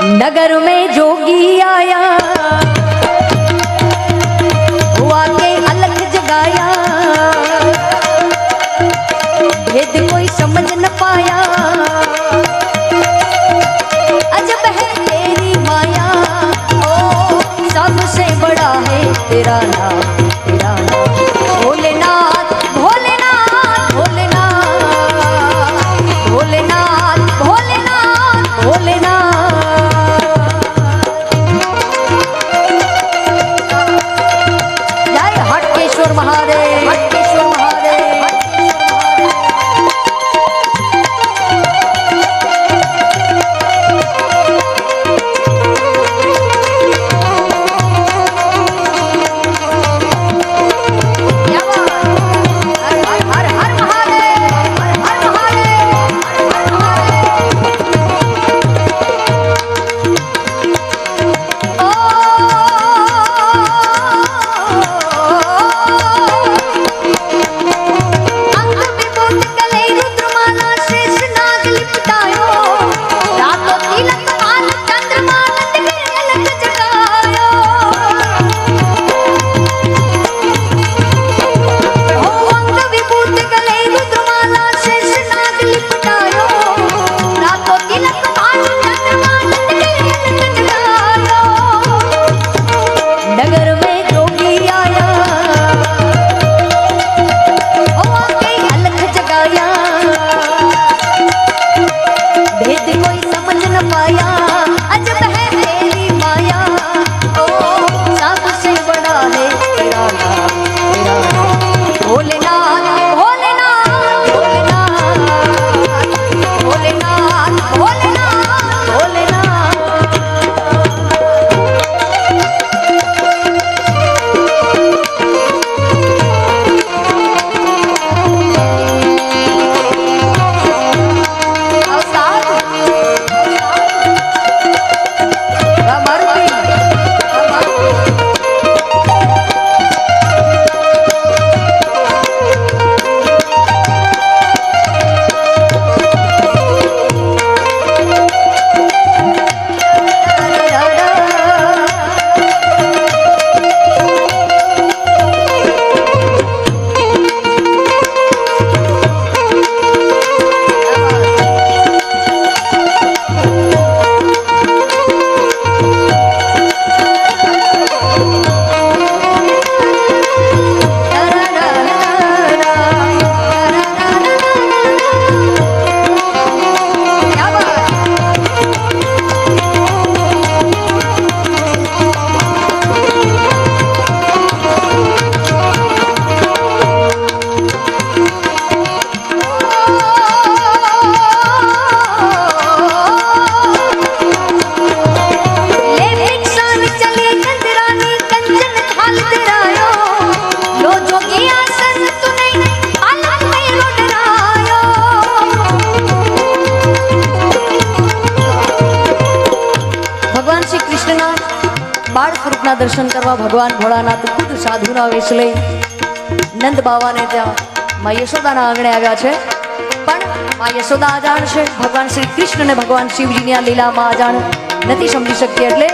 नगर में जोगी आया, हुआ के अलग जगाया, भेद कोई समझ न पाया। अजब है तेरी माया, ओ सबसे बड़ा है तेरा नाम, तेरा नाम भोलेनाथ भोलेनाथ भोलेनाथ भोलेनाथ भोलेनाथ भोलेनाथ। जय हटकेश्वर महादेव, हटकेश्वर महादेव। बाळ स्वरूपना दर्शन करवा भगवान भोळानाथ खुद साधुना वेश लई नंद बावाने त्या मां यशोदाना आंगणे આવ્યા છે પણ માं यशोदा અજાણ છે, ભગવાન શ્રી કૃષ્ણ ને ભગવાન શિવજીની આ લીલામાં અજાણ નથી સમજી શકતી એટલે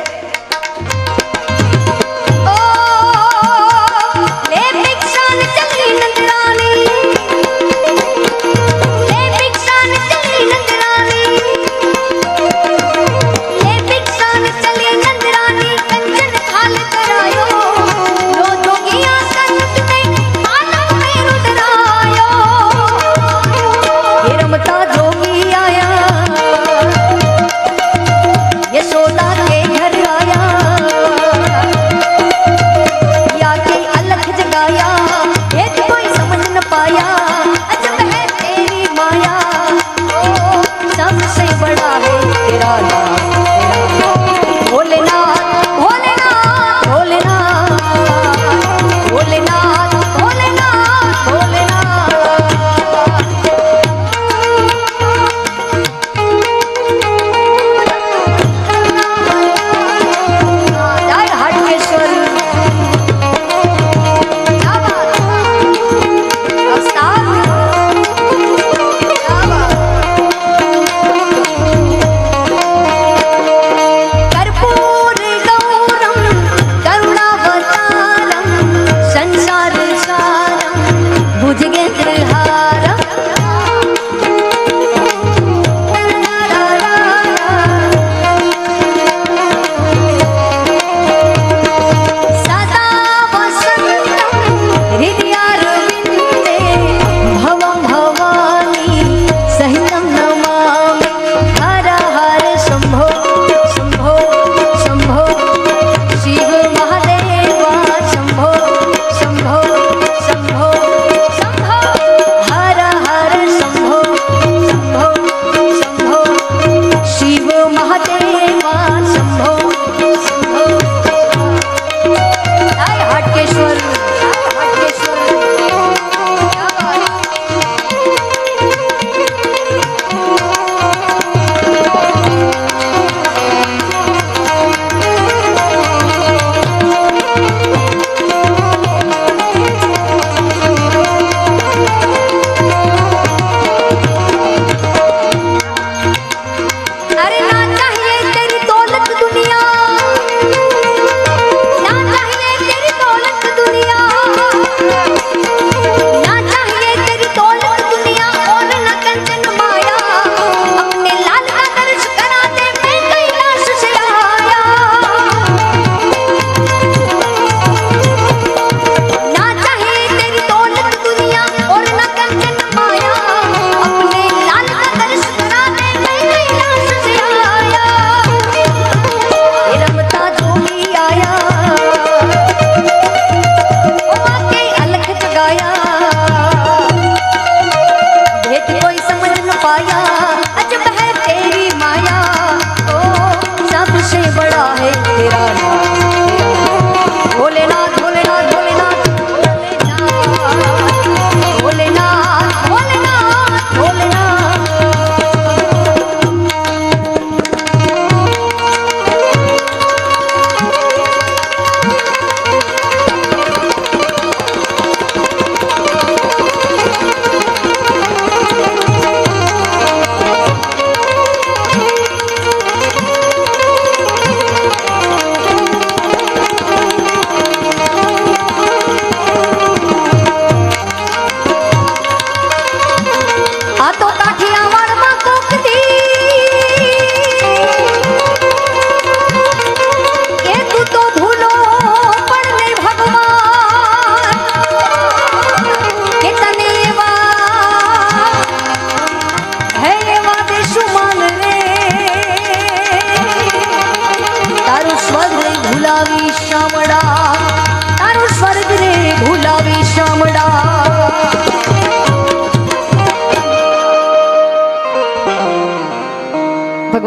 यशोदा के घर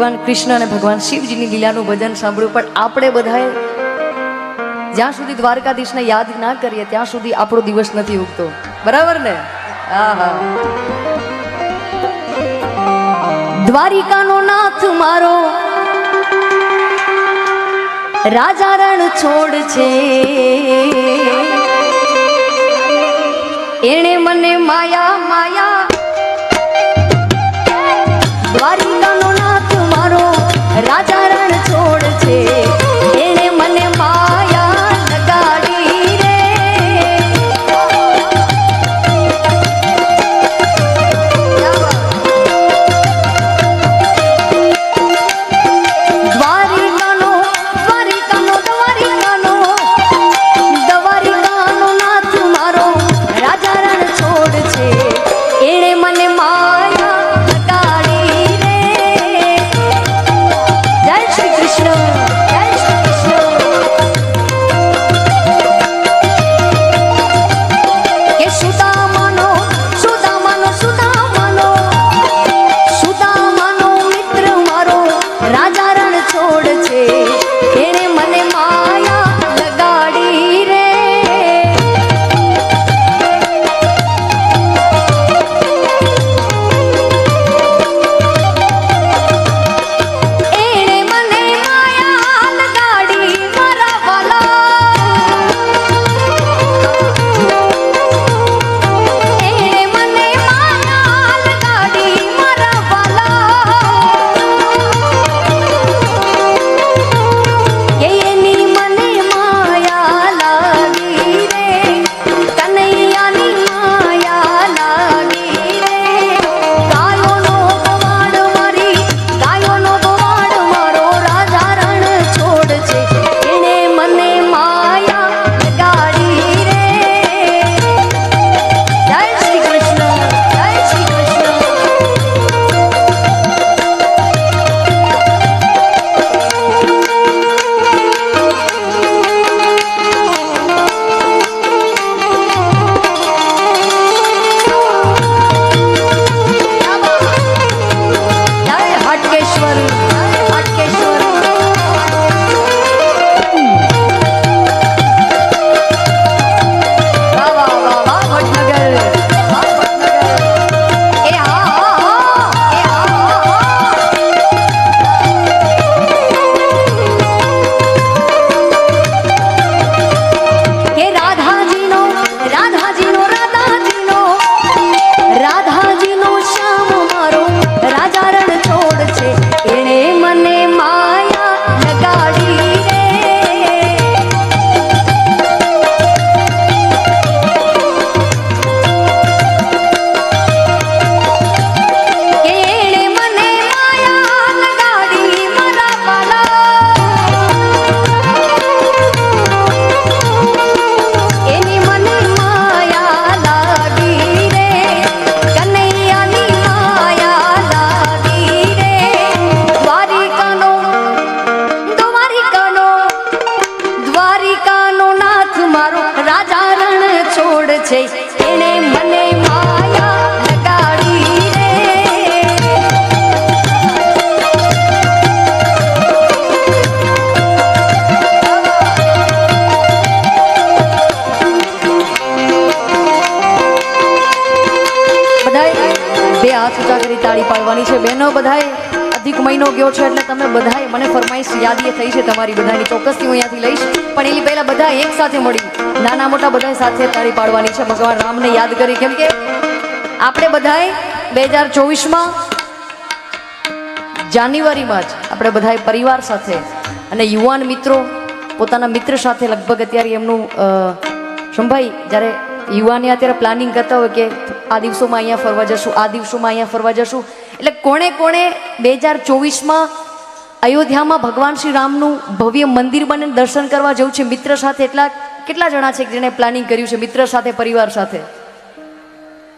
ભગવાન કૃષ્ણ અને ભગવાન શિવજીની લીલાનું ભજન સાંભળ્યું, પણ આપણે બધાએ જ્યાં સુધી દ્વારકાધીશને યાદ ના કરીએ ત્યાં સુધી આપણો દિવસ નથી ઉગતો. બરાબર ને? આહા. દ્વારિકાનો નાથ મારો રાજા રણ છોડ છે, એણે મને માયા માયા. દ્વારિકાનો નાથ મારો રાજા રણ છોડ છે, એણે મને માયા લગાડી રે. દ્વારિકાનો દ્વારિકાનો દ્વારિકાનો દ્વારિકાનો નાથ મારો રાજા રણ છોડ છે, એણે મને માયા લગાડી રે. જય શ્રી કૃષ્ણ, જય શ્રી કૃષ્ણ. કે સુદામાનો સુદામાનો સુદામાનો સુદામાનો મિત્ર મારો રાજા રણ છોડ છે, એણે મને માયા લગાડી રે. એણે મને માયા લગાડી મારા વાલા. એણે મને માયા લગાડી મારા વાલા. કે એની મને માયા લાગી રે, કનૈયાની માયા લાગી રે. ગાયોનો ગવાડ મારી ગાયોનો ગવાડ મારો રાજા રણ છોડ છે, એણે મને માયા લગાડી રે. જય શ્રી કૃષ્ણ, જય શ્રી કૃષ્ણ. જય હાટકેશ્વર, જય હાટકેશ્વર. વાહ વાહ વાહ વાહ વડનગર, વાહ વડનગર. એ હા હા હા, એ હા હા હા. કે રાધાજીનો રાધાજીનો રાધાજીનો રાધાજીનો શ્યામ મારો રાજા રણ છોડ છે, એણે મને માયા લગાડી રે. કે એણે મને માયા લગાડી મારા વાલા. એની મને માયા લાગી રે, કનૈયાની માયા લાગી રે. દ્વારિકાનો દ્વારિકાનો દ્વારિકાનો નાથ મારો રાજા રણ છોડ છે, એણે મને માયા લગાડી રે. બધાએ બે હાથ ઊંચા કરી તાળી પાડવાની છે. બહેનો બધાએ અધિક મહિનો ગયો છે એટલે તમે બધાએ મને ફરમાઈશ યાદી થઈ છે તમારી બધાની, ચોક્કસથી હું અહીંયાથી લઈશ. પણ એની પહેલા બધા એક સાથે મળી નાના મોટા બધા સાથે તાળી પાડવાની છે, ભગવાન રામને યાદ કરી. કેમ કે આપણે બધાએ 2024માં જાન્યુઆરીમાં જ આપણે બધાએ પરિવાર સાથે અને યુવાન મિત્રો પોતાના મિત્ર સાથે લગભગ અત્યારે એમનું સંભાઈ જ્યારે યુવાને અત્યારે પ્લાનિંગ કરતા હોય કે આ દિવસોમાં અહીંયા ફરવા જશું, આ દિવસોમાં અહીંયા ફરવા જશું. એટલે કોણે કોણે 2024માં અયોધ્યામાં ભગવાન શ્રી રામનું ભવ્ય મંદિર બને દર્શન કરવા જવું છે મિત્ર સાથે? કેટલા જણા છે જેણે પ્લાનિંગ કર્યું છે મિત્ર સાથે, પરિવાર સાથે?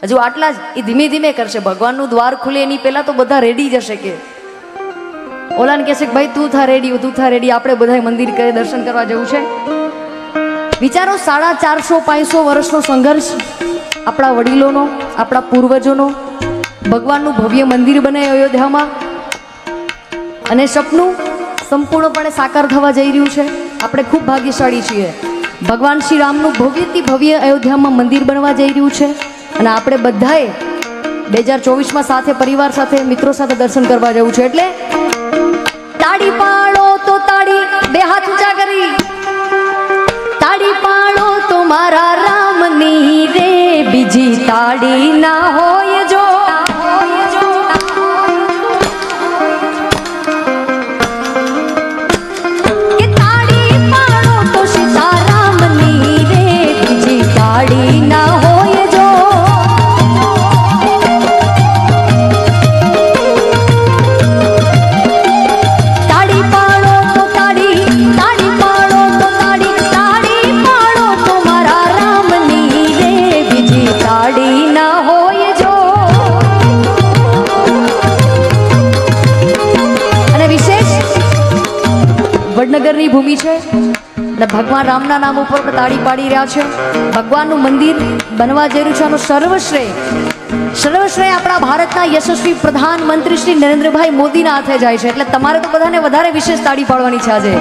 હજુ આટલા જ. એ ધીમે ધીમે કરશે. ભગવાનનું દ્વાર ખુલે એની પહેલા તો બધા રેડી જશે. કે ઓલાને કહેશે કે ભાઈ તું થા રેડી, તું થા રેડી, આપણે બધા મંદિર કરે દર્શન કરવા જવું છે. વિચારો 450-500 વર્ષનો સંઘર્ષ આપણા વડીલોનો, આપણા પૂર્વજોનો, ભગવાનનું ભવ્ય મંદિર બને અયોધ્યામાં. અને સપનું સંપૂર્ણપણે સાકાર થવા જઈ રહ્યું છે. આપણે ખૂબ ભાગ્યશાળી છીએ. ભગવાન શ્રી રામનું ભવ્યથી ભવ્ય અયોધ્યામાં મંદિર બનવા જઈ રહ્યું છે અને આપણે બધાએ 2024માં સાથે પરિવાર સાથે મિત્રો સાથે દર્શન કરવા જવું છે. એટલે તાળી પાડો તો તાળી, બે હાથ ઊંચા કરી તાળી પાડો તો મારા રામની રે, બીજી તાળી ના હોય જો. કે તાળી પાડો તો સીતારામની રે, બીજી તાળી ના હોય જો. તાળી પાડો તો તાળી, તાળી પાડો તો તાળી, તાળી પાડો તો મારા રામની રે, બીજી તાળી ના હોય જો. અને વિશેષ વડનગરની ભૂમિ છે અને ભગવાન રામના નામ ઉપર આપણે તાળી પાડી રહ્યા છે. ભગવાનનું મંદિર બનવા જઈ રહ્યું છે. આનો સર્વશ્રેય આપણા ભારતના યશસ્વી પ્રધાનમંત્રી શ્રી નરેન્દ્રભાઈ મોદીના હાથે જાય છે. એટલે તમારે તો બધાને વધારે વિશેષ તાળી પાડવાની છે આજે.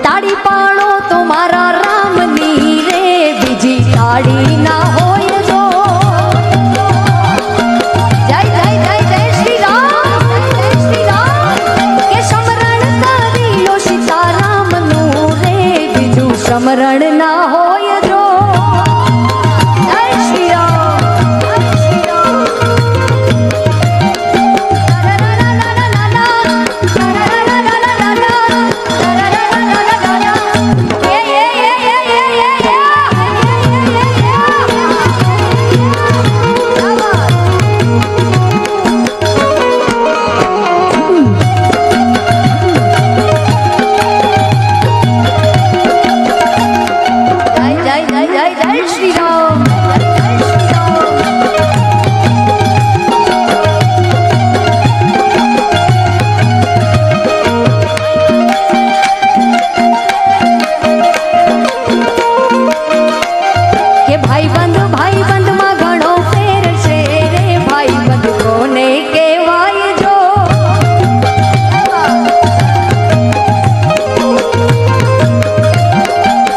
તાળી પાડો તો મારા રામની રે, બીજી તાળી ના હોય જો. જય જય જય જય શ્રી રામ, જય શ્રી રામ. કે સમરણ કરી લો સીતારામનું રે, બીજું સમરણ ના હોય જો. જય શ્રી રામ, જય શ્રી રામ. જય જય જય જય જય શ્રી રામ, જય જય શ્રી રામ. કે ભાઈબંધ માં ઘણો ફેર છે રે, ભાઈબંધ કોને કહેવાય જો.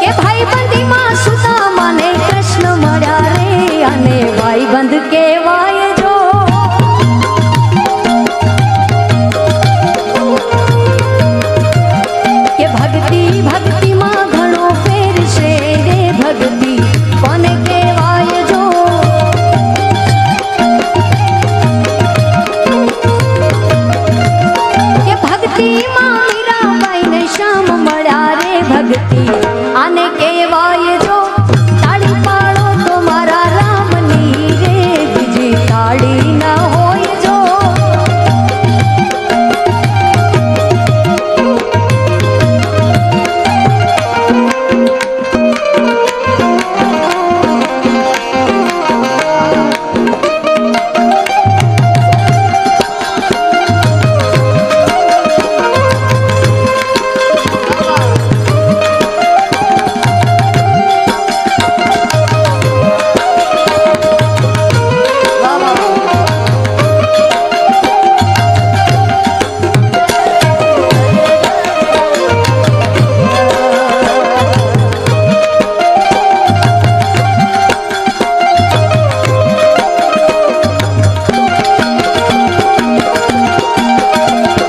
કે ભાઈબંધીમાં સુદામા ને કૃષ્ણ મળ્યા રે, અને ભાઈબંધ કહેવાય જો. કે ભક્તિમાં ઘણો ફેર છે રે, ભક્તિ કોને કહેવાય જો. કે ભક્તિમાં મીરાબાઈ ને શ્યામ મળ્યા રે, ભક્તિ આને કહેવાય જો. તાળી પાડો તો મારા રામની રે, બીજી તાળી ના હોય જો. વાહ, વાહ, વાહ.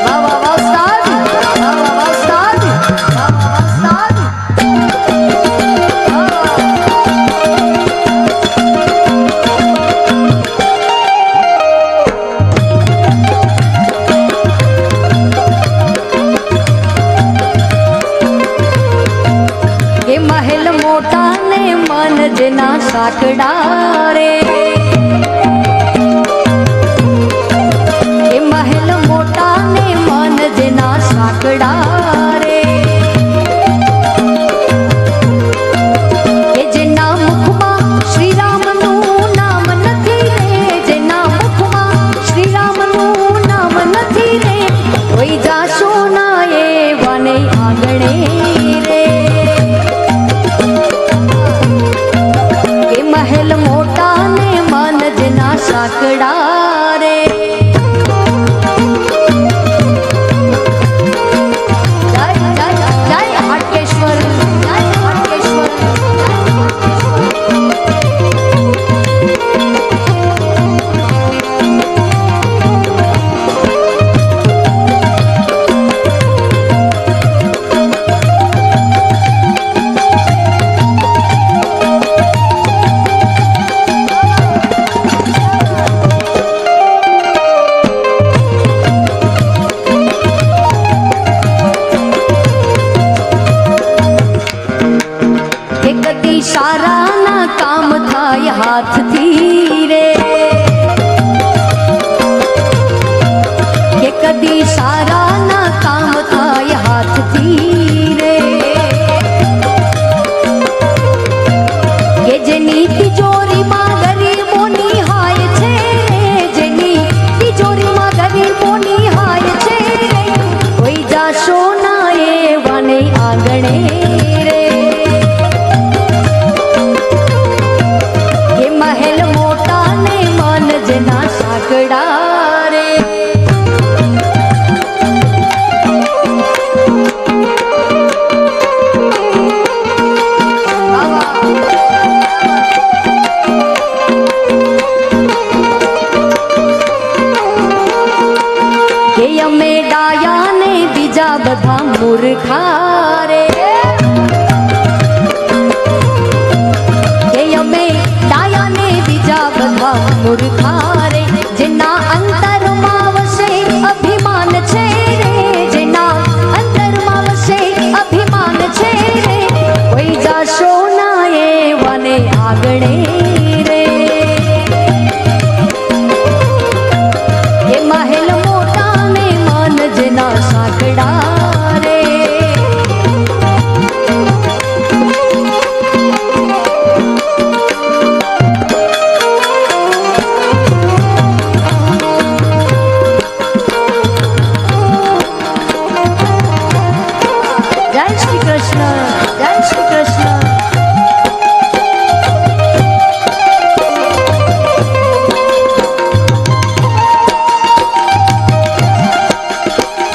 વાહ, વાહ, વાહ, ઉસ્તાદ. વાહ, વાહ, વાહ, ઉસ્તાદ. વાહ, વાહ, વાહ, ઉસ્તાદ. વાહ, વાહ. કે મહેલ મોટા ને મન જેના સાકડા રે. કે મહેલ મોટા ને મન જેના સાકડા રે. કે જેના મુખમાં શ્રી રામનું નામ નથી રે, જેના મુખમાં શ્રી રામનું નામ નથી રે, કોઈ જાશો ના એવાને આંગણે રે. કે મહેલ મોટા ને મન જેના સાકડા રે. સારાના કામ થાય હાથથી રે કે કદી સારાના કામ થાય હાથથી રે કે જેની તિજોરીમાં ગરીબોની હાય છે જેની તિજોરીમાં ગરીબોની હાય છે કોઈ જાશો ના એવાને આંગણે રે એ મહેલ મોટા ને મન જેના સાંકડા રે કે અમે ડાયા ને બીજા બધા મૂર્ખા રે કે અમે ડાયા ને બીજા બધા મૂર્ખા રે